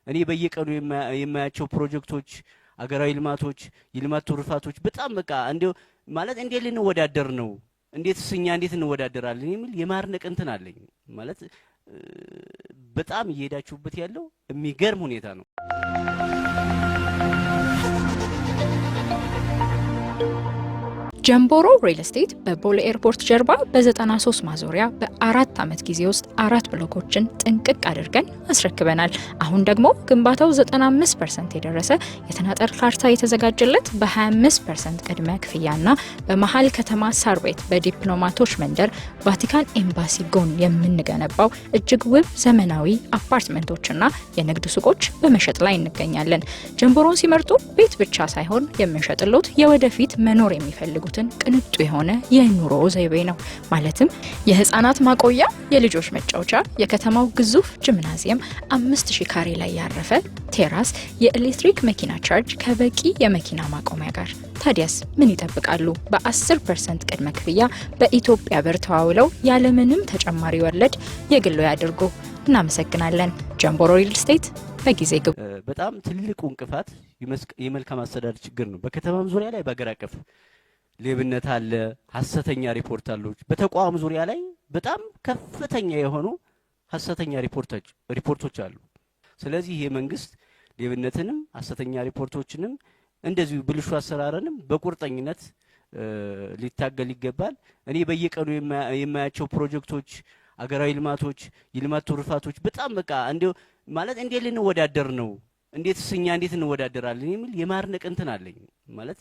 እኔ በየቀኑ የማያቸው ፕሮጀክቶች፣ አገራዊ ልማቶች፣ የልማት ትሩፋቶች በጣም በቃ እንደው ማለት እንዴት ልንወዳደር ነው? እንዴት እንወዳደራለን የሚል የማርነቅ እንትን አለኝ ማለት በጣም እየሄዳችሁበት ያለው የሚገርም ሁኔታ ነው። ጀምቦሮ ሪል ስቴት በቦሌ ኤርፖርት ጀርባ በ93 ማዞሪያ በ4 ዓመት ጊዜ ውስጥ 4 ብሎኮችን ጥንቅቅ አድርገን አስረክበናል። አሁን ደግሞ ግንባታው 95% የደረሰ የተናጠር ካርታ የተዘጋጀለት በ25% ቅድመ ክፍያና በመሃል ከተማ ሳር ቤት በዲፕሎማቶች መንደር ቫቲካን ኤምባሲ ጎን የምንገነባው እጅግ ውብ ዘመናዊ አፓርትመንቶችና የንግድ ሱቆች በመሸጥ ላይ እንገኛለን። ጀምቦሮን ሲመርጡ ቤት ብቻ ሳይሆን የምንሸጥሎት የወደፊት መኖር የሚፈልጉ ቅንጡ የሆነ የኑሮ ዘይቤ ነው። ማለትም የህፃናት ማቆያ፣ የልጆች መጫወቻ፣ የከተማው ግዙፍ ጂምናዚየም፣ 5000 ካሬ ላይ ያረፈ ቴራስ፣ የኤሌክትሪክ መኪና ቻርጅ ከበቂ የመኪና ማቆሚያ ጋር። ታዲያስ ምን ይጠብቃሉ? በ10% ቅድመ ክፍያ በኢትዮጵያ ብር ተዋውለው ያለምንም ተጨማሪ ወለድ የግሎ ያድርጉ። እናመሰግናለን። ጀምቦሮ ሪል ስቴት በጊዜ ግቡ። በጣም ትልቁ እንቅፋት የመልካም አስተዳደር ችግር ነው። በከተማም ዙሪያ ላይ በአገር አቀፍ ሌብነት አለ፣ ሐሰተኛ ሪፖርት አለች። በተቋም ዙሪያ ላይ በጣም ከፍተኛ የሆኑ ሐሰተኛ ሪፖርቶች አሉ። ስለዚህ ይሄ መንግስት ሌብነትንም ሐሰተኛ ሪፖርቶችንም እንደዚሁ ብልሹ አሰራርንም በቁርጠኝነት ሊታገል ይገባል። እኔ በየቀኑ የማያቸው ፕሮጀክቶች፣ አገራዊ ልማቶች፣ የልማት ትሩፋቶች በጣም በቃ እንደው ማለት እንዴት ልንወዳደር ነው? እንዴት እንወዳደራለን የሚል የማርነቅ እንትን አለኝ ማለት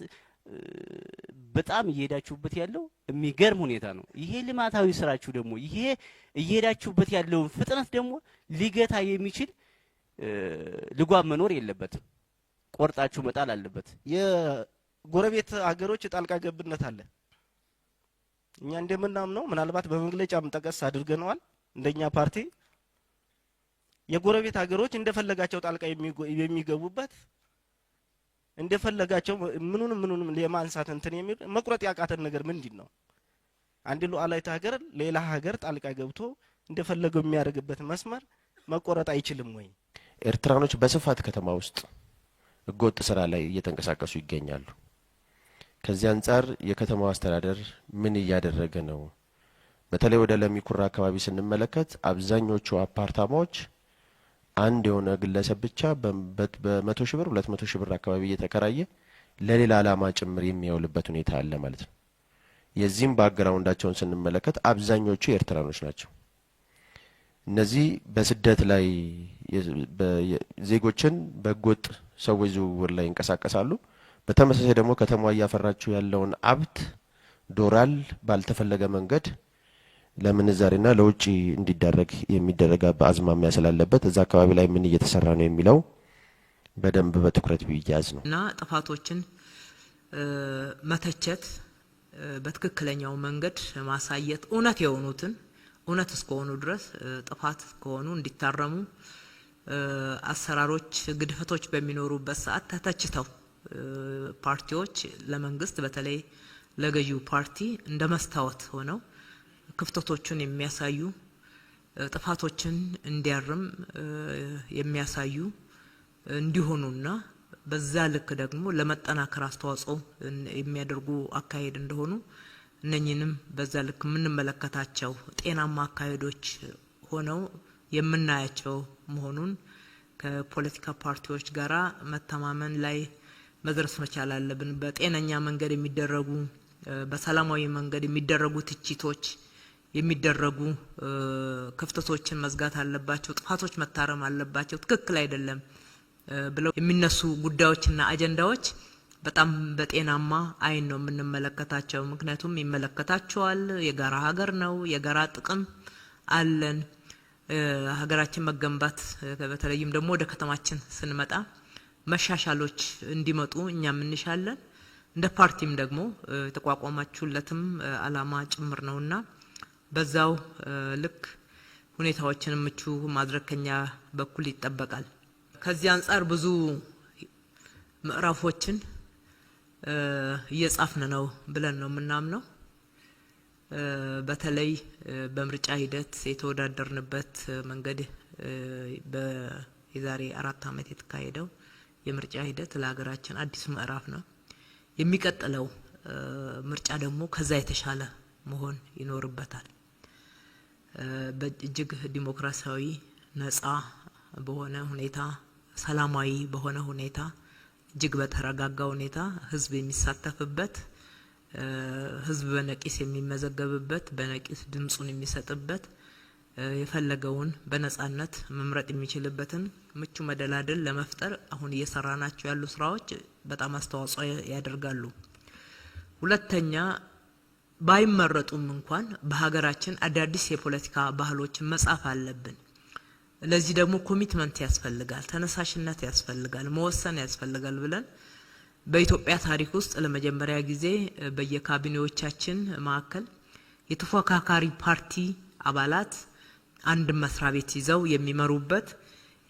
በጣም እየሄዳችሁበት ያለው የሚገርም ሁኔታ ነው። ይሄ ልማታዊ ስራችሁ ደግሞ ይሄ እየሄዳችሁበት ያለው ፍጥነት ደግሞ ሊገታ የሚችል ልጓም መኖር የለበትም። ቆርጣችሁ መጣል አለበት። የጎረቤት ሀገሮች ጣልቃ ገብነት አለ። እኛ እንደምናምነው ምናልባት በመግለጫም ጠቀስ አድርገናል። እንደኛ ፓርቲ የጎረቤት ሀገሮች እንደፈለጋቸው ጣልቃ የሚገቡበት እንደፈለጋቸው ምኑንም ለማንሳት እንትን የሚል መቁረጥ ያቃተን ነገር ምንድነው? አንድ ሉዓላዊት ሀገር ሌላ ሀገር ጣልቃ ገብቶ እንደፈለገው የሚያደርግበት መስመር መቆረጥ አይችልም ወይ? ኤርትራኖች በስፋት ከተማ ውስጥ ህገወጥ ስራ ላይ እየተንቀሳቀሱ ይገኛሉ። ከዚህ አንፃር የከተማው አስተዳደር ምን እያደረገ ነው? በተለይ ወደ ለሚኩራ አካባቢ ስንመለከት አብዛኞቹ አፓርታማዎች አንድ የሆነ ግለሰብ ብቻ በ100 ሺህ ብር 200 ሺህ ብር አካባቢ እየተከራየ ለሌላ ዓላማ ጭምር የሚያውልበት ሁኔታ አለ ማለት ነው። የዚህም ባክግራውንዳቸውን ስንመለከት አብዛኞቹ ኤርትራኖች ናቸው። እነዚህ በስደት ላይ ዜጎችን በህገወጥ ሰዎች ዝውውር ላይ ይንቀሳቀሳሉ። በተመሳሳይ ደግሞ ከተማዋ እያፈራችው ያለውን ሀብት ዶላር ባልተፈለገ መንገድ ለምንዛሬና ለውጪ እንዲደረግ የሚደረግ አዝማሚያ ስላለበት እዛ አካባቢ ላይ ምን እየተሰራ ነው የሚለው በደንብ በትኩረት ቢያዝ ነው እና ጥፋቶችን መተቸት በትክክለኛው መንገድ ማሳየት እውነት የሆኑትን እውነት እስከሆኑ ድረስ ጥፋት ከሆኑ እንዲታረሙ አሰራሮች ግድፈቶች በሚኖሩበት ሰዓት ተተችተው ፓርቲዎች ለመንግስት በተለይ ለገዢው ፓርቲ እንደ መስታወት ሆነው ክፍተቶችን የሚያሳዩ ጥፋቶችን እንዲያርም የሚያሳዩ እንዲሆኑና በዛ ልክ ደግሞ ለመጠናከር አስተዋጽኦ የሚያደርጉ አካሄድ እንደሆኑ እነኚህንም በዛ ልክ የምንመለከታቸው ጤናማ አካሄዶች ሆነው የምናያቸው መሆኑን ከፖለቲካ ፓርቲዎች ጋራ መተማመን ላይ መድረስ መቻል አለብን። በጤነኛ መንገድ የሚደረጉ በሰላማዊ መንገድ የሚደረጉ ትችቶች የሚደረጉ ክፍተቶችን መዝጋት አለባቸው። ጥፋቶች መታረም አለባቸው። ትክክል አይደለም ብለው የሚነሱ ጉዳዮችና አጀንዳዎች በጣም በጤናማ አይን ነው የምንመለከታቸው። ምክንያቱም ይመለከታቸዋል። የጋራ ሀገር ነው። የጋራ ጥቅም አለን። ሀገራችን መገንባት በተለይም ደግሞ ወደ ከተማችን ስንመጣ መሻሻሎች እንዲመጡ እኛም እንሻለን። እንደ ፓርቲም ደግሞ የተቋቋማችሁለትም አላማ ጭምር ነውና በዛው ልክ ሁኔታዎችን ምቹ ማድረግ ከኛ በኩል ይጠበቃል። ከዚህ አንፃር ብዙ ምዕራፎችን እየጻፍን ነው ብለን ነው የምናምነው። በተለይ በምርጫ ሂደት የተወዳደርንበት መንገድ የዛሬ 4 ዓመት የተካሄደው የምርጫ ሂደት ለሀገራችን አዲስ ምዕራፍ ነው። የሚቀጥለው ምርጫ ደግሞ ከዛ የተሻለ መሆን ይኖርበታል። በእጅግ ዲሞክራሲያዊ ነፃ በሆነ ሁኔታ ሰላማዊ በሆነ ሁኔታ እጅግ በተረጋጋ ሁኔታ ህዝብ የሚሳተፍበት ህዝብ በነቂስ የሚመዘገብበት በነቂስ ድምጹን የሚሰጥበት የፈለገውን በነጻነት መምረጥ የሚችልበትን ምቹ መደላደል ለመፍጠር አሁን እየሰራናቸው ያሉ ስራዎች በጣም አስተዋጽኦ ያደርጋሉ። ሁለተኛ ባይመረጡም እንኳን በሀገራችን አዳዲስ የፖለቲካ ባህሎችን መጻፍ አለብን። ለዚህ ደግሞ ኮሚትመንት ያስፈልጋል፣ ተነሳሽነት ያስፈልጋል፣ መወሰን ያስፈልጋል ብለን በኢትዮጵያ ታሪክ ውስጥ ለመጀመሪያ ጊዜ በየካቢኔዎቻችን ማዕከል የተፎካካሪ ፓርቲ አባላት አንድ መስሪያ ቤት ይዘው የሚመሩበት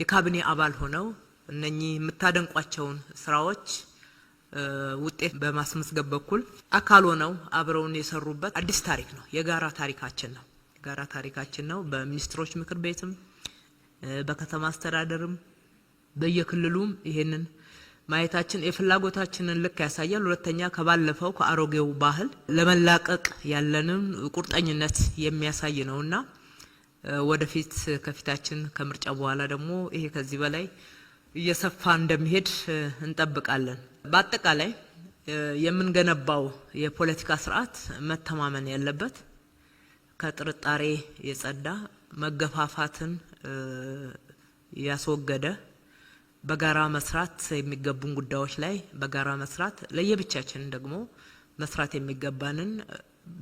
የካቢኔ አባል ሆነው እነኚህ የምታደንቋቸውን ስራዎች ውጤት በማስመዝገብ በኩል አካል ሆነው አብረውን የሰሩበት አዲስ ታሪክ ነው። የጋራ ታሪካችን ነው። የጋራ ታሪካችን ነው። በሚኒስትሮች ምክር ቤትም በከተማ አስተዳደርም በየክልሉም ይሄንን ማየታችን የፍላጎታችንን ልክ ያሳያል። ሁለተኛ ከባለፈው ከአሮጌው ባህል ለመላቀቅ ያለንን ቁርጠኝነት የሚያሳይ ነውና ወደፊት ከፊታችን ከምርጫ በኋላ ደግሞ ይሄ ከዚህ በላይ እየሰፋ እንደሚሄድ እንጠብቃለን። በአጠቃላይ የምንገነባው የፖለቲካ ስርዓት መተማመን ያለበት ከጥርጣሬ የጸዳ መገፋፋትን ያስወገደ በጋራ መስራት የሚገቡን ጉዳዮች ላይ በጋራ መስራት ለየብቻችን ደግሞ መስራት የሚገባንን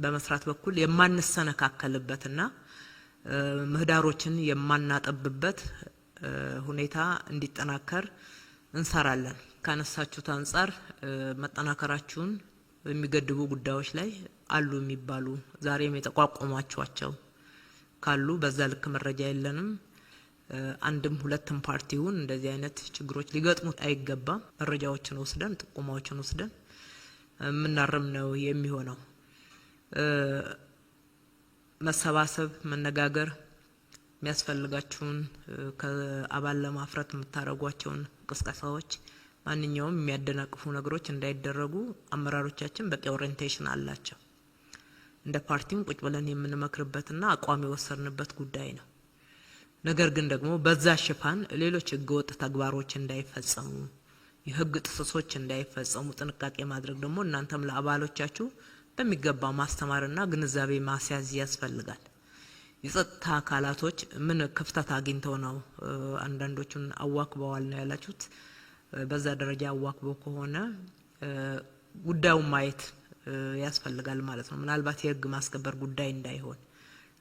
በመስራት በኩል የማንሰነካከልበትና ምህዳሮችን የማናጠብበት ሁኔታ እንዲጠናከር እንሰራለን። ካነሳችሁት አንፃር መጠናከራችሁን የሚገድቡ ጉዳዮች ላይ አሉ የሚባሉ ዛሬም የተቋቋሟቸው ካሉ በዛ ልክ መረጃ የለንም። አንድም ሁለትም ፓርቲውን እንደዚህ አይነት ችግሮች ሊገጥሙት አይገባም። መረጃዎችን ወስደን ጥቆማዎችን ወስደን ምናረም ነው የሚሆነው። መሰባሰብ፣ መነጋገር የሚያስፈልጋችሁን ከአባል ለማፍራት የምታረጓቸውን ቅስቀሳዎች ማንኛውም የሚያደናቅፉ ነገሮች እንዳይደረጉ አመራሮቻችን በቂ ኦሪየንቴሽን አላቸው። እንደ ፓርቲም ቁጭ ብለን የምንመክርበትና አቋም የወሰድንበት ጉዳይ ነው። ነገር ግን ደግሞ በዛ ሽፋን ሌሎች ህገወጥ ተግባሮች እንዳይፈጸሙ የህግ ጥሰቶች እንዳይፈጸሙ ጥንቃቄ ማድረግ ደግሞ እናንተም ለአባሎቻችሁ በሚገባ ማስተማርና ግንዛቤ ማስያዝ ያስፈልጋል። የጸጥታ አካላቶች ምን ክፍተት አግኝተው ነው አንዳንዶቹን አዋክበዋል ነው ያላችሁት? በዛ ደረጃ አዋክበው ከሆነ ጉዳዩን ማየት ያስፈልጋል ማለት ነው። ምናልባት የህግ ማስከበር ጉዳይ እንዳይሆን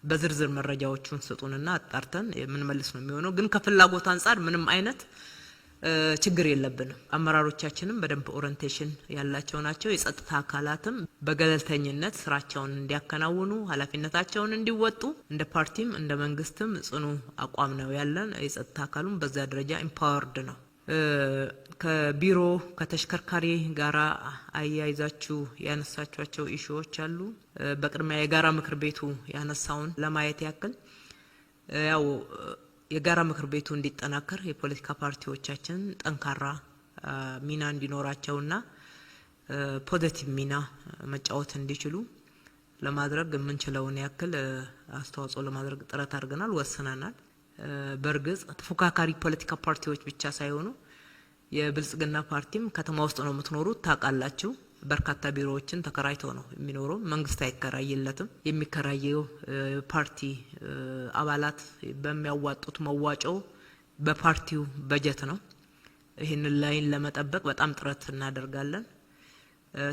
በዝርዝር መረጃዎቹን ስጡንና አጣርተን የምንመልስ ነው የሚሆነው። ግን ከፍላጎት አንፃር ምንም አይነት ችግር የለብንም። አመራሮቻችንም በደንብ ኦሪየንቴሽን ያላቸው ናቸው። የጸጥታ አካላትም በገለልተኝነት ስራቸውን እንዲያከናውኑ ኃላፊነታቸውን እንዲወጡ እንደ ፓርቲም እንደ መንግስትም ጽኑ አቋም ነው ያለን። የጸጥታ አካሉም በዛ ደረጃ ኢምፓወርድ ነው። ከቢሮ ከተሽከርካሪ ጋራ አያይዛችሁ ያነሳችኋቸው ኢሹዎች አሉ። በቅድሚያ የጋራ ምክር ቤቱ ያነሳውን ለማየት ያክል ያው የጋራ ምክር ቤቱ እንዲጠናከር የፖለቲካ ፓርቲዎቻችን ጠንካራ ሚና እንዲኖራቸውና ፖዚቲቭ ሚና መጫወት እንዲችሉ ለማድረግ የምንችለውን ያክል አስተዋጽኦ ለማድረግ ጥረት አድርገናል፣ ወስነናል። በእርግጥ ተፎካካሪ ፖለቲካ ፓርቲዎች ብቻ ሳይሆኑ የብልጽግና ፓርቲም ከተማ ውስጥ ነው የምትኖሩት ታውቃላችሁ። በርካታ ቢሮዎችን ተከራይተው ነው የሚኖረው። መንግስት አይከራይለትም። የሚከራየው ፓርቲ አባላት በሚያዋጡት መዋጮ በፓርቲው በጀት ነው። ይህንን ላይን ለመጠበቅ በጣም ጥረት እናደርጋለን።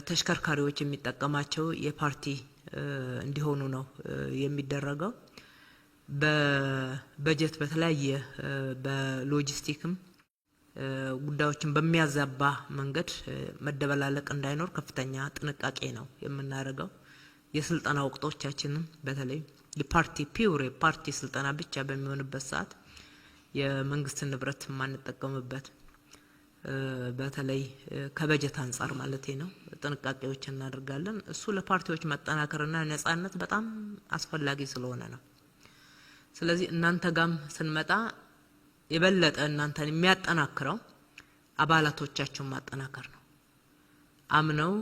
ተሽከርካሪዎች የሚጠቀማቸው የፓርቲ እንዲሆኑ ነው የሚደረገው። በበጀት በተለያየ በሎጂስቲክም ጉዳዮችን በሚያዛባ መንገድ መደበላለቅ እንዳይኖር ከፍተኛ ጥንቃቄ ነው የምናደርገው። የስልጠና ወቅቶቻችንም በተለይ የፓርቲ ፒውር የፓርቲ ስልጠና ብቻ በሚሆንበት ሰዓት የመንግስትን ንብረት ማንጠቀምበት በተለይ ከበጀት አንፃር ማለት ነው ጥንቃቄዎች እናደርጋለን። እሱ ለፓርቲዎች መጠናከርና ነጻነት በጣም አስፈላጊ ስለሆነ ነው። ስለዚህ እናንተ ጋም ስንመጣ የበለጠ እናንተን የሚያጠናክረው አባላቶቻችሁን ማጠናከር ነው። አምነው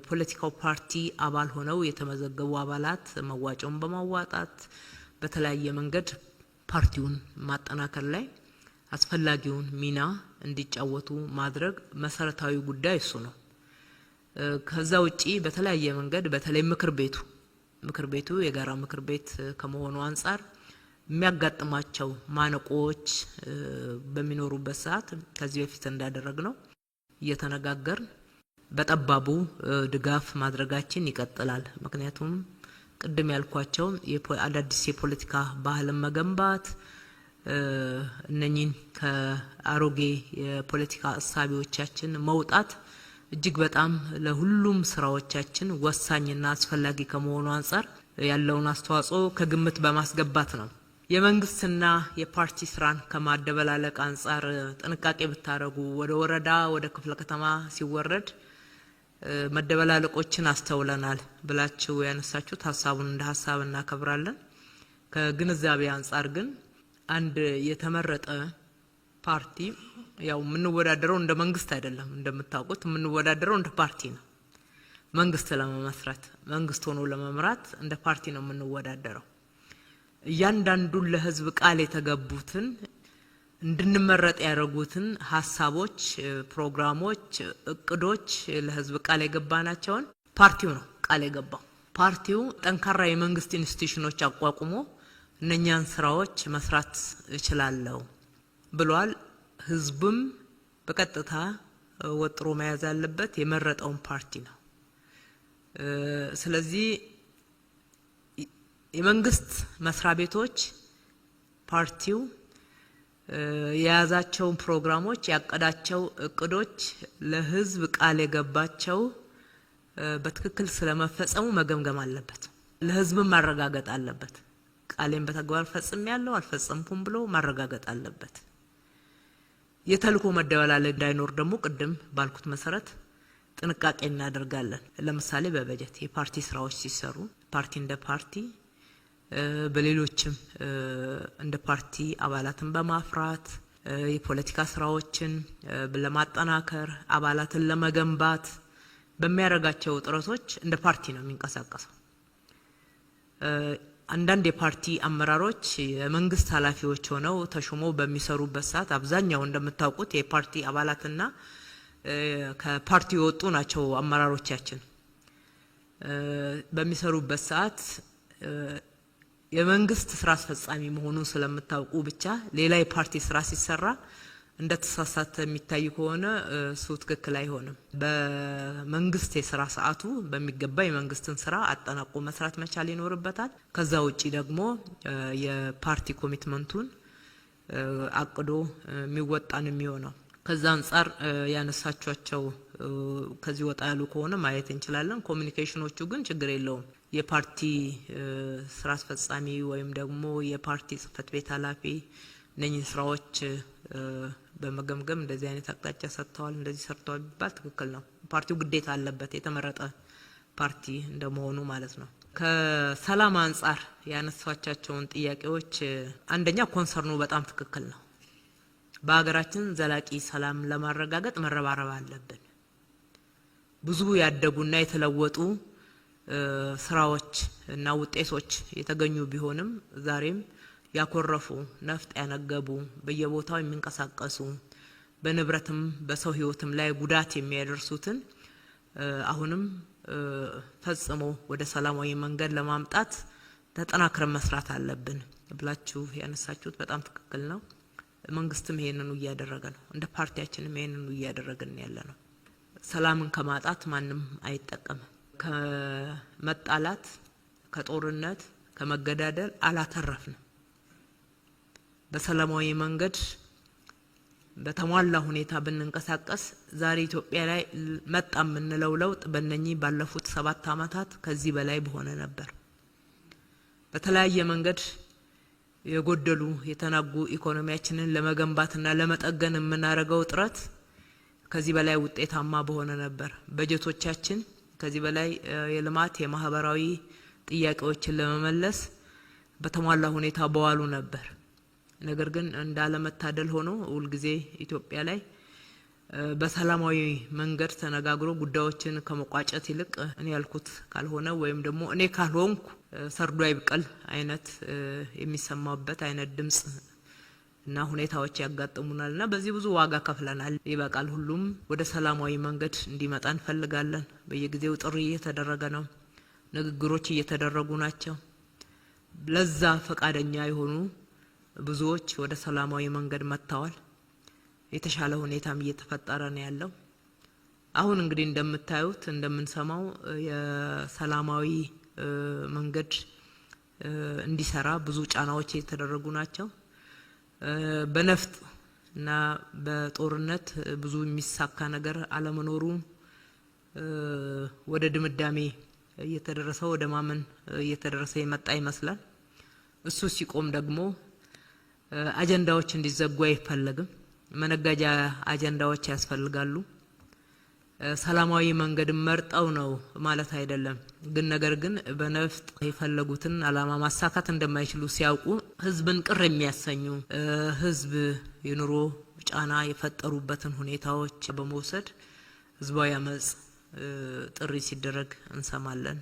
ፖለቲካው ፓርቲ አባል ሆነው የተመዘገቡ አባላት መዋጮን በማዋጣት በተለያየ መንገድ ፓርቲውን ማጠናከር ላይ አስፈላጊውን ሚና እንዲጫወቱ ማድረግ መሰረታዊ ጉዳይ እሱ ነው። ከዛ ውጪ በተለያየ መንገድ በተለይ ምክር ቤቱ የጋራ ምክር ቤት ከመሆኑ አንፃር የሚያጋጥማቸው ማነቆዎች በሚኖሩበት ሰዓት ከዚህ በፊት እንዳደረግነው እየተነጋገርን በጠባቡ ድጋፍ ማድረጋችን ይቀጥላል። ምክንያቱም ቅድም ያልኳቸው አዳዲስ የፖለቲካ ባህልን መገንባት እነኚህን ከአሮጌ የፖለቲካ እሳቤዎቻችን መውጣት እጅግ በጣም ለሁሉም ስራዎቻችን ወሳኝና አስፈላጊ ከመሆኑ አንፃር ያለውን አስተዋጽኦ ከግምት በማስገባት ነው። የመንግስትና የፓርቲ ስራን ከማደበላለቅ አንፃር ጥንቃቄ ብታረጉ ወደ ወረዳ ወደ ክፍለ ከተማ ሲወረድ መደበላለቆችን አስተውለናል ብላችሁ ያነሳችሁት ሐሳቡን እንደ ሐሳብ እናከብራለን። ከግንዛቤ አንፃር ግን አንድ የተመረጠ ፓርቲ ያው የምንወዳደረው እንደ መንግስት አይደለም። እንደምታውቁት የምንወዳደረው እንደ ፓርቲ ነው። መንግስት ለመመስረት መንግስት ሆኖ ለመምራት እንደ ፓርቲ ነው የምንወዳደረው። እያንዳንዱን ለህዝብ ቃል የተገቡትን እንድንመረጥ ያደረጉትን ሐሳቦች፣ ፕሮግራሞች፣ እቅዶች ለህዝብ ቃል የገባናቸውን ፓርቲው ነው ቃል የገባው። ፓርቲው ጠንካራ የመንግስት ኢንስቲትዩሽኖች አቋቁሞ እነኛን ስራዎች መስራት እችላለሁ ብሏል። ህዝብም በቀጥታ ወጥሮ መያዝ ያለበት የመረጠውን ፓርቲ ነው። ስለዚህ የመንግስት መስሪያ ቤቶች ፓርቲው የያዛቸው ፕሮግራሞች ያቀዳቸው እቅዶች ለህዝብ ቃል የገባቸው በትክክል ስለመፈጸሙ መገምገም አለበት። ለህዝብም ማረጋገጥ አለበት። ቃሌን በተግባር ፈጽሜያለሁ አልፈጸምኩም ብሎ ማረጋገጥ አለበት። የተልእኮ መደበላለቅ እንዳይኖር ደግሞ ቅድም ባልኩት መሰረት ጥንቃቄ እናደርጋለን። ለምሳሌ በበጀት የፓርቲ ስራዎች ሲሰሩ ፓርቲ እንደ ፓርቲ በሌሎችም እንደ ፓርቲ አባላትን በማፍራት የፖለቲካ ስራዎችን ለማጠናከር አባላትን ለመገንባት በሚያደርጋቸው ጥረቶች እንደ ፓርቲ ነው የሚንቀሳቀሰው። አንዳንድ የፓርቲ አመራሮች የመንግስት ኃላፊዎች ሆነው ተሾመው በሚሰሩበት ሰዓት አብዛኛው እንደምታውቁት የፓርቲ አባላትና ከፓርቲ የወጡ ናቸው አመራሮቻችን። በሚሰሩበት ሰዓት የመንግስት ስራ አስፈጻሚ መሆኑን ስለምታውቁ ብቻ ሌላ የፓርቲ ስራ ሲሰራ እንደተሳሳተ የሚታይ ከሆነ እሱ ትክክል አይሆንም። በመንግስት የስራ ሰዓቱ በሚገባ የመንግስትን ስራ አጠናቆ መስራት መቻል ይኖርበታል። ከዛ ውጪ ደግሞ የፓርቲ ኮሚትመንቱን አቅዶ የሚወጣን የሚሆነው። ከዛ አንፃር ያነሳቿቸው ከዚህ ወጣ ያሉ ከሆነ ማየት እንችላለን። ኮሚኒኬሽኖቹ ግን ችግር የለውም። የፓርቲ ስራ አስፈጻሚ ወይም ደግሞ የፓርቲ ጽህፈት ቤት ኃላፊ እነኚህ ስራዎች በመገምገም እንደዚህ አይነት አቅጣጫ ሰጥተዋል እንደዚህ ሰርተዋል ቢባል ትክክል ነው። ፓርቲው ግዴታ አለበት የተመረጠ ፓርቲ እንደመሆኑ ማለት ነው። ከሰላም አንፃር ያነሳቻቸውን ጥያቄዎች አንደኛ ኮንሰርኑ በጣም ትክክል ነው። በሀገራችን ዘላቂ ሰላም ለማረጋገጥ መረባረብ አለብን። ብዙ ያደጉና የተለወጡ ስራዎች እና ውጤቶች የተገኙ ቢሆንም ዛሬም ያኮረፉ ነፍጥ ያነገቡ በየቦታው የሚንቀሳቀሱ በንብረትም በሰው ህይወትም ላይ ጉዳት የሚያደርሱትን አሁንም ፈጽሞ ወደ ሰላማዊ መንገድ ለማምጣት ተጠናክረን መስራት አለብን ብላችሁ ያነሳችሁት በጣም ትክክል ነው። መንግስትም ይሄንኑ እያደረገ ነው። እንደ ፓርቲያችንም ይሄንኑ እያደረግን ያለ ነው። ሰላምን ከማጣት ማንም አይጠቀምም። ከመጣላት ከጦርነት ከመገዳደል አላተረፍንም። በሰላማዊ መንገድ በተሟላ ሁኔታ ብንንቀሳቀስ ዛሬ ኢትዮጵያ ላይ መጣ የምንለው ለውጥ በእነኚህ ባለፉት 7 አመታት ከዚህ በላይ በሆነ ነበር። በተለያየ መንገድ የጎደሉ የተናጉ ኢኮኖሚያችንን ለመገንባትና ለመጠገን የምናደርገው ጥረት ከዚህ በላይ ውጤታማ በሆነ ነበር። በጀቶቻችን ከዚህ በላይ የልማት የማህበራዊ ጥያቄዎችን ለመመለስ በተሟላ ሁኔታ በዋሉ ነበር። ነገር ግን እንዳለመታደል ሆኖ ሁሉ ጊዜ ኢትዮጵያ ላይ በሰላማዊ መንገድ ተነጋግሮ ጉዳዮችን ከመቋጨት ይልቅ እኔ ያልኩት ካልሆነ ወይም ደግሞ እኔ ካልሆንኩ ሰርዶ አይብቀል አይነት የሚሰማበት አይነት ድምጽ እና ሁኔታዎች ያጋጥሙናልና በዚህ ብዙ ዋጋ ከፍለናል። ይበቃል። ሁሉም ወደ ሰላማዊ መንገድ እንዲመጣ እንፈልጋለን። በየጊዜው ጥሪ እየተደረገ ነው። ንግግሮች እየተደረጉ ናቸው። ለዛ ፈቃደኛ የሆኑ ብዙዎች ወደ ሰላማዊ መንገድ መጥተዋል። የተሻለ ሁኔታም እየተፈጠረ ነው ያለው። አሁን እንግዲህ እንደምታዩት እንደምንሰማው የሰላማዊ መንገድ እንዲሰራ ብዙ ጫናዎች እየተደረጉ ናቸው። በነፍጥ እና በጦርነት ብዙ የሚሳካ ነገር አለመኖሩ ወደ ድምዳሜ እየተደረሰ ወደ ማመን እየተደረሰ የመጣ ይመስላል። እሱ ሲቆም ደግሞ አጀንዳዎች እንዲዘጉ አይፈለግም። መነጋጃ አጀንዳዎች ያስፈልጋሉ። ሰላማዊ መንገድ መርጠው ነው ማለት አይደለም። ግን ነገር ግን በነፍጥ የፈለጉትን አላማ ማሳካት እንደማይችሉ ሲያውቁ ህዝብን ቅር የሚያሰኙ ህዝብ የኑሮ ጫና የፈጠሩበትን ሁኔታዎች በመውሰድ ህዝባዊ አመጽ ጥሪ ሲደረግ እንሰማለን።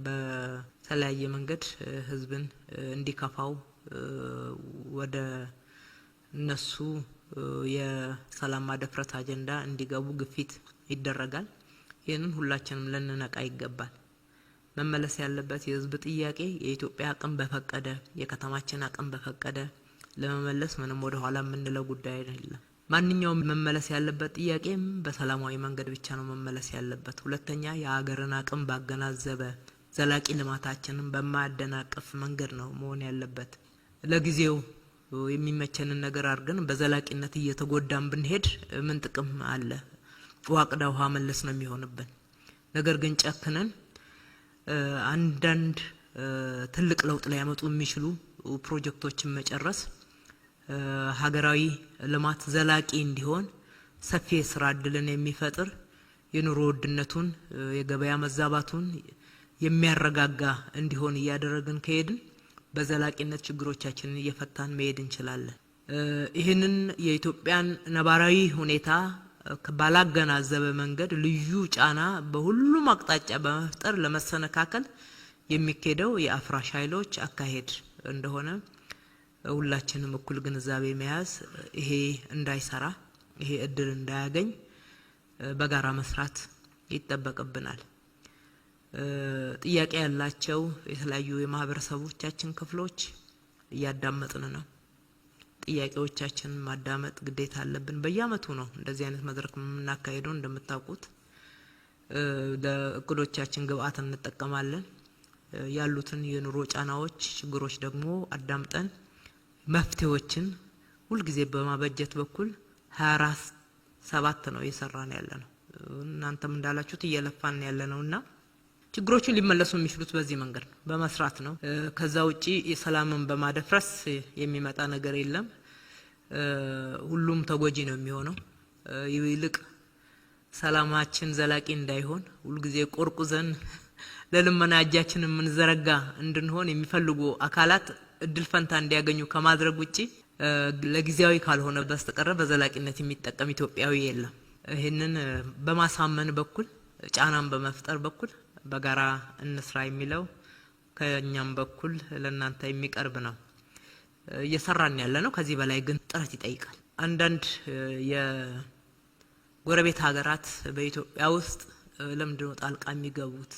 በተለያየ መንገድ ህዝብን እንዲከፋው ወደ እነሱ የሰላም ማደፍረት አጀንዳ እንዲገቡ ግፊት ይደረጋል። ይህንን ሁላችንም ልንነቃ ይገባል። መመለስ ያለበት የህዝብ ጥያቄ የኢትዮጵያ አቅም በፈቀደ የከተማችን አቅም በፈቀደ ለመመለስ ምንም ወደ ኋላ የምንለው ጉዳይ አይደለም። ማንኛውም መመለስ ያለበት ጥያቄም በሰላማዊ መንገድ ብቻ ነው መመለስ ያለበት። ሁለተኛ የሀገርን አቅም ባገናዘበ ዘላቂ ልማታችንን በማያደናቅፍ መንገድ ነው መሆን ያለበት። ለጊዜው የሚመቸንን ነገር አድርገን በዘላቂነት እየተጎዳን ብንሄድ ምን ጥቅም አለ? ዋቅዳ ውሃ መለስ ነው የሚሆንብን። ነገር ግን ጨክነን አንዳንድ ትልቅ ለውጥ ላይ ያመጡ የሚችሉ ፕሮጀክቶችን መጨረስ ሀገራዊ ልማት ዘላቂ እንዲሆን ሰፊ የስራ እድልን የሚፈጥር የኑሮ ውድነቱን የገበያ መዛባቱን የሚያረጋጋ እንዲሆን እያደረግን ከሄድን በዘላቂነት ችግሮቻችንን እየፈታን መሄድ እንችላለን። ይህንን የኢትዮጵያን ነባራዊ ሁኔታ ባላገናዘበ መንገድ ልዩ ጫና በሁሉም አቅጣጫ በመፍጠር ለመሰነካከል የሚካሄደው የአፍራሽ ኃይሎች አካሄድ እንደሆነ ሁላችንም እኩል ግንዛቤ መያዝ፣ ይሄ እንዳይሰራ ይሄ እድል እንዳያገኝ በጋራ መስራት ይጠበቅብናል። ጥያቄ ያላቸው የተለያዩ የማህበረሰቦቻችን ክፍሎች እያዳመጥን ነው። ጥያቄዎቻችንን ማዳመጥ ግዴታ አለብን። በየአመቱ ነው እንደዚህ አይነት መድረክ የምናካሄደው። እንደምታውቁት ለእቅዶቻችን ግብአት እንጠቀማለን። ያሉትን የኑሮ ጫናዎች፣ ችግሮች ደግሞ አዳምጠን መፍትሄዎችን ሁልጊዜ በማበጀት በኩል 24/7 ነው እየሰራን ያለነው። እናንተም እንዳላችሁት እየለፋን ያለነውና ችግሮቹን ሊመለሱ የሚችሉት በዚህ መንገድ ነው፣ በመስራት ነው። ከዛ ውጪ የሰላምን በማደፍረስ የሚመጣ ነገር የለም። ሁሉም ተጎጂ ነው የሚሆነው። ይልቅ ሰላማችን ዘላቂ እንዳይሆን ሁልጊዜ ቆርቁዘን ለልመና እጃችንን የምንዘረጋ እንድንሆን የሚፈልጉ አካላት እድል ፈንታ እንዲያገኙ ከማድረግ ውጪ ለጊዜያዊ ካልሆነ በስተቀር በዘላቂነት የሚጠቀም ኢትዮጵያዊ የለም። ይህንን በማሳመን በኩል ጫናን በመፍጠር በኩል በጋራ እንስራ የሚለው ከኛም በኩል ለናንተ የሚቀርብ ነው። እየሰራን ያለ ነው። ከዚህ በላይ ግን ጥረት ይጠይቃል። አንዳንድ የጎረቤት ሀገራት በኢትዮጵያ ውስጥ ለምንድን ነው ጣልቃ የሚገቡት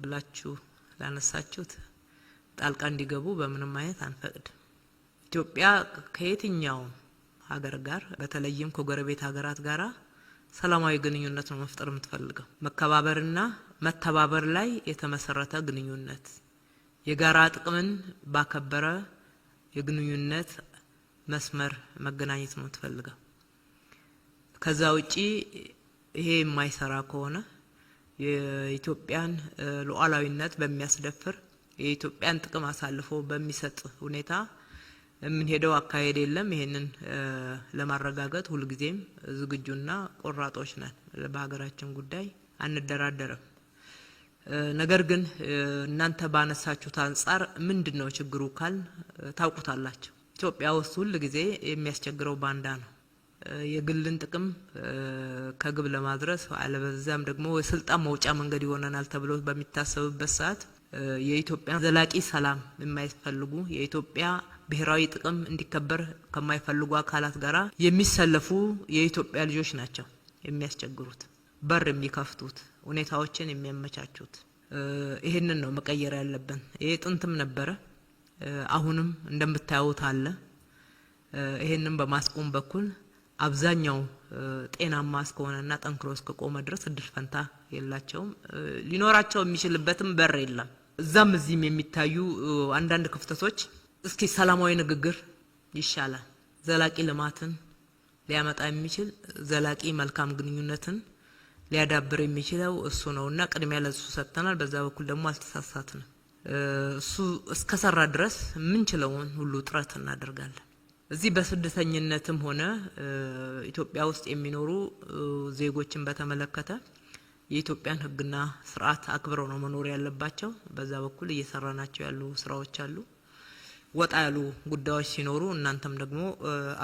ብላችሁ ላነሳችሁት፣ ጣልቃ እንዲገቡ በምንም አይነት አንፈቅድም። ኢትዮጵያ ከየትኛው ሀገር ጋር በተለይም ከጎረቤት ሀገራት ጋራ ሰላማዊ ግንኙነት ነው መፍጠር የምትፈልገው። መከባበርና መተባበር ላይ የተመሰረተ ግንኙነት፣ የጋራ ጥቅምን ባከበረ የግንኙነት መስመር መገናኘት ነው የምትፈልገው። ከዛ ውጪ ይሄ የማይሰራ ከሆነ የኢትዮጵያን ሉዓላዊነት በሚያስደፍር የኢትዮጵያን ጥቅም አሳልፎ በሚሰጥ ሁኔታ የምንሄደው አካሄድ የለም። ይሄንን ለማረጋገጥ ሁልጊዜም ዝግጁና ቆራጦች ነን። በሀገራችን ጉዳይ አንደራደርም። ነገር ግን እናንተ ባነሳችሁት አንፃር ምንድነው ችግሩ ካል ታውቁታላችሁ። ኢትዮጵያ ውስጥ ሁሉ ጊዜ የሚያስቸግረው ባንዳ ነው። የግልን ጥቅም ከግብ ለማድረስ አለበዛም ደግሞ የስልጣን መውጫ መንገድ ይሆነናል ተብሎ በሚታሰብበት ሰዓት የኢትዮጵያ ዘላቂ ሰላም የማይፈልጉ የኢትዮጵያ ብሔራዊ ጥቅም እንዲከበር ከማይፈልጉ አካላት ጋራ የሚሰለፉ የኢትዮጵያ ልጆች ናቸው የሚያስቸግሩት፣ በር የሚከፍቱት፣ ሁኔታዎችን የሚያመቻቹት። ይሄንን ነው መቀየር ያለብን። ይሄ ጥንትም ነበረ፣ አሁንም እንደምታዩት አለ። ይሄንን በማስቆም በኩል አብዛኛው ጤናማ እስከሆነና ጠንክሮ እስከቆመ ድረስ እድል ፈንታ የላቸውም። ሊኖራቸው የሚችልበትም በር የለም። እዛም እዚህም የሚታዩ አንዳንድ ክፍተቶች እስኪ ሰላማዊ ንግግር ይሻላል። ዘላቂ ልማትን ሊያመጣ የሚችል ዘላቂ መልካም ግንኙነትን ሊያዳብር የሚችለው እሱ ነውና ቅድሚያ ለሱ ሰጥተናል። በዛ በኩል ደግሞ አልተሳሳትንም። እሱ እስከሰራ ድረስ ምንችለውን ሁሉ ጥረት እናደርጋለን። እዚህ በስደተኝነትም ሆነ ኢትዮጵያ ውስጥ የሚኖሩ ዜጎችን በተመለከተ የኢትዮጵያን ሕግና ስርዓት አክብረው ነው መኖር ያለባቸው። በዛ በኩል እየሰራናቸው ያሉ ስራዎች አሉ። ወጣ ያሉ ጉዳዮች ሲኖሩ እናንተም ደግሞ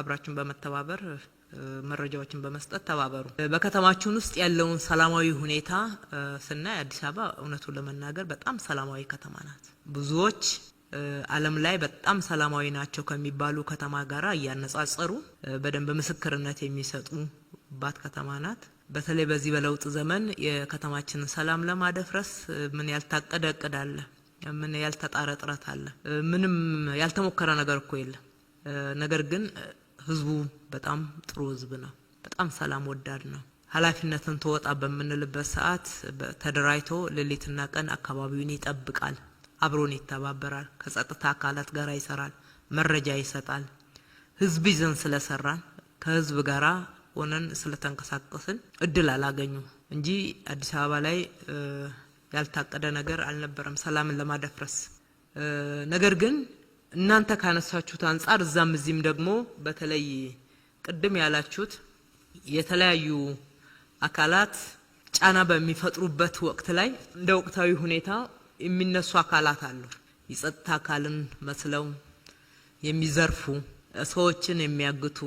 አብራችሁን በመተባበር መረጃዎችን በመስጠት ተባበሩ። በከተማችን ውስጥ ያለውን ሰላማዊ ሁኔታ ስናይ አዲስ አበባ እውነቱን ለመናገር በጣም ሰላማዊ ከተማ ናት። ብዙዎች ዓለም ላይ በጣም ሰላማዊ ናቸው ከሚባሉ ከተማ ጋራ እያነጻጸሩ በደንብ ምስክርነት የሚሰጡባት ከተማ ናት። በተለይ በዚህ በለውጥ ዘመን የከተማችንን ሰላም ለማደፍረስ ምን ያልታቀደ እቅድ አለ? ምን ያልተጣረ ጥረት አለ? ምንም ያልተሞከረ ነገር እኮ የለም። ነገር ግን ህዝቡ በጣም ጥሩ ህዝብ ነው። በጣም ሰላም ወዳድ ነው። ኃላፊነትን ተወጣ በምንልበት ሰዓት ተደራጅቶ ሌሊትና ቀን አካባቢውን ይጠብቃል፣ አብሮን ይተባበራል፣ ከጸጥታ አካላት ጋር ይሰራል፣ መረጃ ይሰጣል። ህዝብ ይዘን ስለሰራን ከህዝብ ጋራ ሆነን ስለተንቀሳቀስን እድል አላገኙ እንጂ አዲስ አበባ ላይ ያልታቀደ ነገር አልነበረም ሰላምን ለማደፍረስ። ነገር ግን እናንተ ካነሳችሁት አንፃር እዛም እዚህም ደግሞ በተለይ ቅድም ያላችሁት የተለያዩ አካላት ጫና በሚፈጥሩበት ወቅት ላይ እንደ ወቅታዊ ሁኔታ የሚነሱ አካላት አሉ። የጸጥታ አካልን መስለው የሚዘርፉ ሰዎችን የሚያግቱ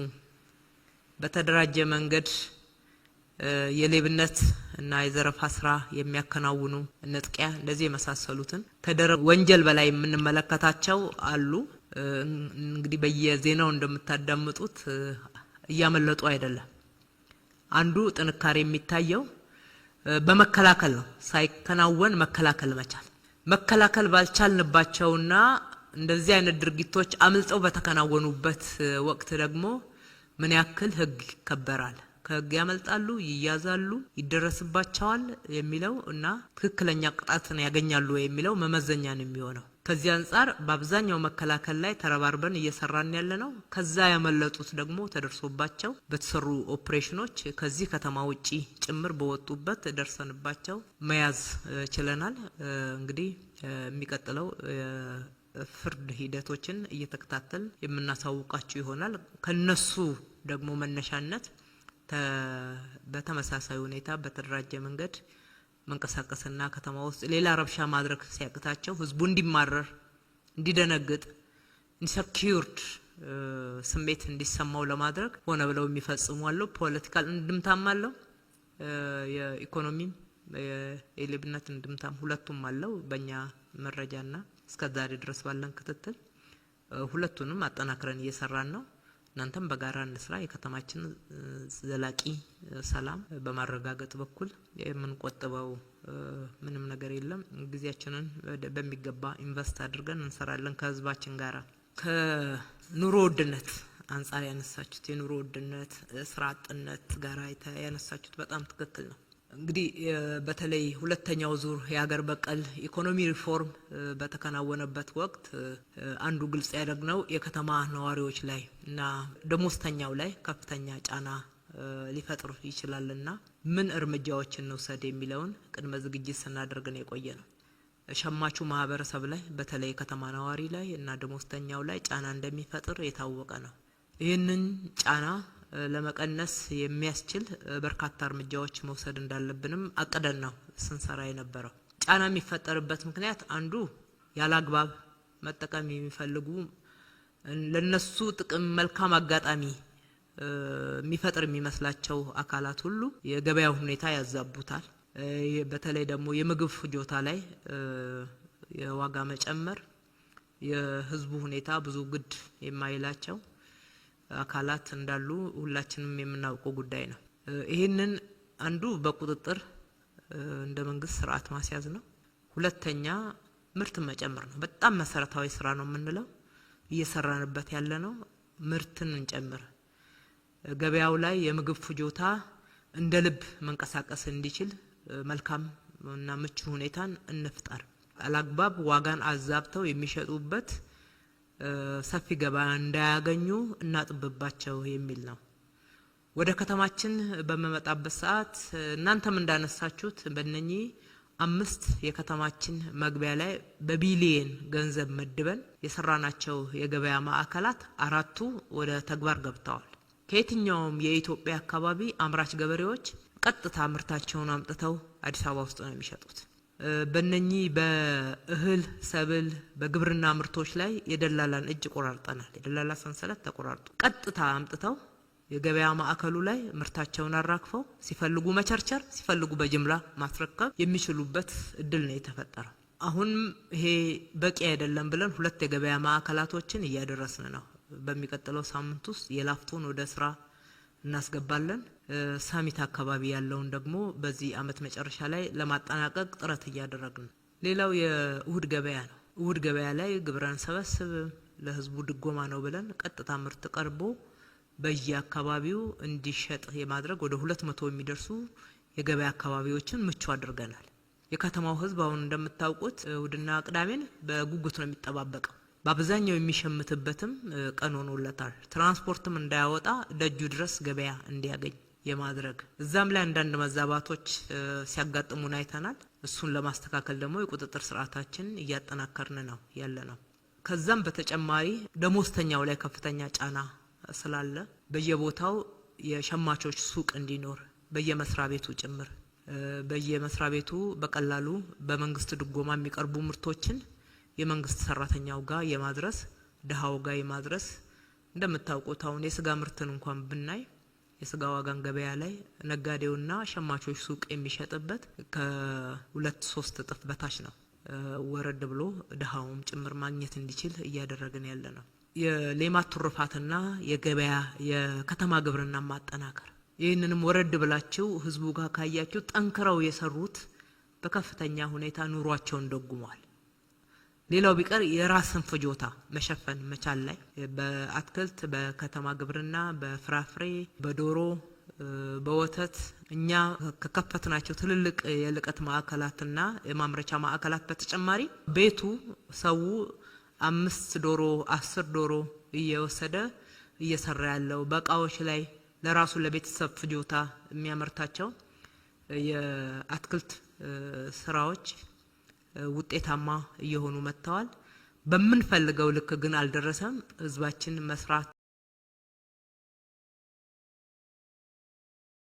በተደራጀ መንገድ የሌብነት እና የዘረፋ ስራ የሚያከናውኑ ንጥቂያ እንደዚህ የመሳሰሉትን ወንጀል በላይ የምንመለከታቸው አሉ። እንግዲህ በየዜናው እንደምታዳምጡት እያመለጡ አይደለም። አንዱ ጥንካሬ የሚታየው በመከላከል ነው። ሳይከናወን መከላከል መቻል። መከላከል ባልቻልንባቸውና እንደዚህ አይነት ድርጊቶች አምልጠው በተከናወኑበት ወቅት ደግሞ ምን ያክል ህግ ይከበራል፣ ከህግ ያመልጣሉ፣ ይያዛሉ፣ ይደረስባቸዋል የሚለው እና ትክክለኛ ቅጣትን ያገኛሉ የሚለው መመዘኛ ነው የሚሆነው። ከዚህ አንፃር በአብዛኛው መከላከል ላይ ተረባርበን እየሰራን ያለ ነው። ከዛ ያመለጡት ደግሞ ተደርሶባቸው በተሰሩ ኦፕሬሽኖች ከዚህ ከተማ ውጪ ጭምር በወጡበት ደርሰንባቸው መያዝ ችለናል። እንግዲህ የሚቀጥለው ፍርድ ሂደቶችን እየተከታተል የምናሳውቃችሁ ይሆናል። ከነሱ ደግሞ መነሻነት በተመሳሳይ ሁኔታ በተደራጀ መንገድ መንቀሳቀስና ከተማ ውስጥ ሌላ ረብሻ ማድረግ ሲያቅታቸው ህዝቡ እንዲማረር፣ እንዲደነግጥ፣ ኢንሰኪዩርድ ስሜት እንዲሰማው ለማድረግ ሆነ ብለው የሚፈጽሙ አሉ። ፖለቲካል እንድምታም አለው፣ የኢኮኖሚም የሌብነት እንድምታም ሁለቱም አለው። በእኛ መረጃና እስከዛሬ ድረስ ባለን ክትትል ሁለቱንም አጠናክረን እየሰራን ነው። እናንተም በጋራ እንስራ። የከተማችን ዘላቂ ሰላም በማረጋገጥ በኩል የምንቆጥበው ምንም ነገር የለም። ጊዜያችንን በሚገባ ኢንቨስት አድርገን እንሰራለን ከህዝባችን ጋራ። ከኑሮ ውድነት አንፃር ያነሳችሁት የኑሮ ውድነት፣ ስራ አጥነት ጋራ ያነሳችሁት በጣም ትክክል ነው። እንግዲህ በተለይ ሁለተኛው ዙር የሀገር በቀል ኢኮኖሚ ሪፎርም በተከናወነበት ወቅት አንዱ ግልጽ ያደረግነው የከተማ ነዋሪዎች ላይ እና ደሞዝተኛው ላይ ከፍተኛ ጫና ሊፈጥር ይችላልና ምን እርምጃዎችን እንውሰድ የሚለውን ቅድመ ዝግጅት ስናደርግ ነው የቆየ ነው። ሸማቹ ማህበረሰብ ላይ በተለይ ከተማ ነዋሪ ላይ እና ደሞዝተኛው ላይ ጫና እንደሚፈጥር የታወቀ ነው። ይህንን ጫና ለመቀነስ የሚያስችል በርካታ እርምጃዎች መውሰድ እንዳለብንም አቅደን ነው ስንሰራ የነበረው። ጫና የሚፈጠርበት ምክንያት አንዱ ያላግባብ መጠቀም የሚፈልጉ ለነሱ ጥቅም መልካም አጋጣሚ የሚፈጥር የሚመስላቸው አካላት ሁሉ የገበያው ሁኔታ ያዛቡታል። በተለይ ደግሞ የምግብ ፍጆታ ላይ የዋጋ መጨመር የህዝቡ ሁኔታ ብዙ ግድ የማይላቸው አካላት እንዳሉ ሁላችንም የምናውቀው ጉዳይ ነው። ይሄንን አንዱ በቁጥጥር እንደ መንግስት ስርዓት ማስያዝ ነው። ሁለተኛ ምርት መጨመር ነው። በጣም መሰረታዊ ስራ ነው የምንለው እየሰራንበት ያለ ነው። ምርትን እንጨምር። ገበያው ላይ የምግብ ፍጆታ እንደ ልብ መንቀሳቀስ እንዲችል መልካም እና ምቹ ሁኔታን እንፍጠር። አላግባብ ዋጋን አዛብተው የሚሸጡበት ሰፊ ገበያ እንዳያገኙ እናጥብባቸው የሚል ነው። ወደ ከተማችን በመመጣበት ሰዓት እናንተም እንዳነሳችሁት በእነኚህ 5 የከተማችን መግቢያ ላይ በቢሊየን ገንዘብ መድበን የሰራናቸው የገበያ ማዕከላት 4ቱ ወደ ተግባር ገብተዋል። ከየትኛውም የኢትዮጵያ አካባቢ አምራች ገበሬዎች ቀጥታ ምርታቸውን አምጥተው አዲስ አበባ ውስጥ ነው የሚሸጡት። በእነኚህ በእህል ሰብል በግብርና ምርቶች ላይ የደላላን እጅ ቆራርጠናል። የደላላ ሰንሰለት ተቆራርጦ ቀጥታ አምጥተው የገበያ ማዕከሉ ላይ ምርታቸውን አራክፈው ሲፈልጉ መቸርቸር ሲፈልጉ በጅምላ ማስረከብ የሚችሉበት እድል ነው የተፈጠረው። አሁን ይሄ በቂ አይደለም ብለን 2 የገበያ ማዕከላቶችን እያደረስን ነው። በሚቀጥለው ሳምንት ውስጥ የላፍቶን ወደ ስራ እናስገባለን። ሳሚት አካባቢ ያለውን ደግሞ በዚህ አመት መጨረሻ ላይ ለማጠናቀቅ ጥረት እያደረግን ነው። ሌላው የእሁድ ገበያ ነው። እሁድ ገበያ ላይ ግብረን ሰበስብ ለህዝቡ ድጎማ ነው ብለን ቀጥታ ምርት ቀርቦ በየአካባቢው እንዲሸጥ የማድረግ ወደ 200 የሚደርሱ የገበያ አካባቢዎችን ምቹ አድርገናል። የከተማው ህዝብ አሁን እንደምታውቁት እሁድና ቅዳሜን በጉጉት ነው የሚጠባበቀው። በአብዛኛው የሚሸምትበትም ቀን ሆኖለታል። ትራንስፖርትም እንዳያወጣ ደጁ ድረስ ገበያ እንዲያገኝ የማድረግ እዛም ላይ አንዳንድ መዛባቶች ሲያጋጥሙን አይተናል። እሱን ለማስተካከል ደግሞ የቁጥጥር ስርዓታችን እያጠናከርን ነው ያለነው። ከዛም በተጨማሪ ደሞዝተኛው ላይ ከፍተኛ ጫና ስላለ በየቦታው የሸማቾች ሱቅ እንዲኖር በየመስሪያ ቤቱ ጭምር በየመስሪያ ቤቱ በቀላሉ በመንግስት ድጎማ የሚቀርቡ ምርቶችን የመንግስት ሰራተኛው ጋር የማድረስ ደሃው ጋር የማድረስ እንደምታውቁት አሁን የስጋ ምርትን እንኳን ብናይ የስጋ ዋጋን ገበያ ላይ ነጋዴውና ሸማቾች ሱቅ የሚሸጥበት ከ2-3 እጥፍ በታች ነው። ወረድ ብሎ ደሃውም ጭምር ማግኘት እንዲችል እያደረግን ያለ ነው። የሌማት ትሩፋትና የገበያ የከተማ ግብርና ማጠናከር ይህንንም ወረድ ብላችሁ ህዝቡ ጋር ካያችሁ ጠንክረው የሰሩት በከፍተኛ ሁኔታ ኑሯቸውን ደጉሟል። ሌላው ቢቀር የራስን ፍጆታ መሸፈን መቻል ላይ በአትክልት በከተማ ግብርና በፍራፍሬ በዶሮ በወተት እኛ ከከፈትናቸው ትልልቅ የልቀት ማዕከላትና የማምረቻ ማዕከላት በተጨማሪ ቤቱ ሰው 5 ዶሮ 10 ዶሮ እየወሰደ እየሰራ ያለው በቃዎች ላይ ለራሱ ለቤተሰብ ፍጆታ የሚያመርታቸው የአትክልት ስራዎች ውጤታማ እየሆኑ መጥተዋል። በምንፈልገው ልክ ግን አልደረሰም። ህዝባችን መስራት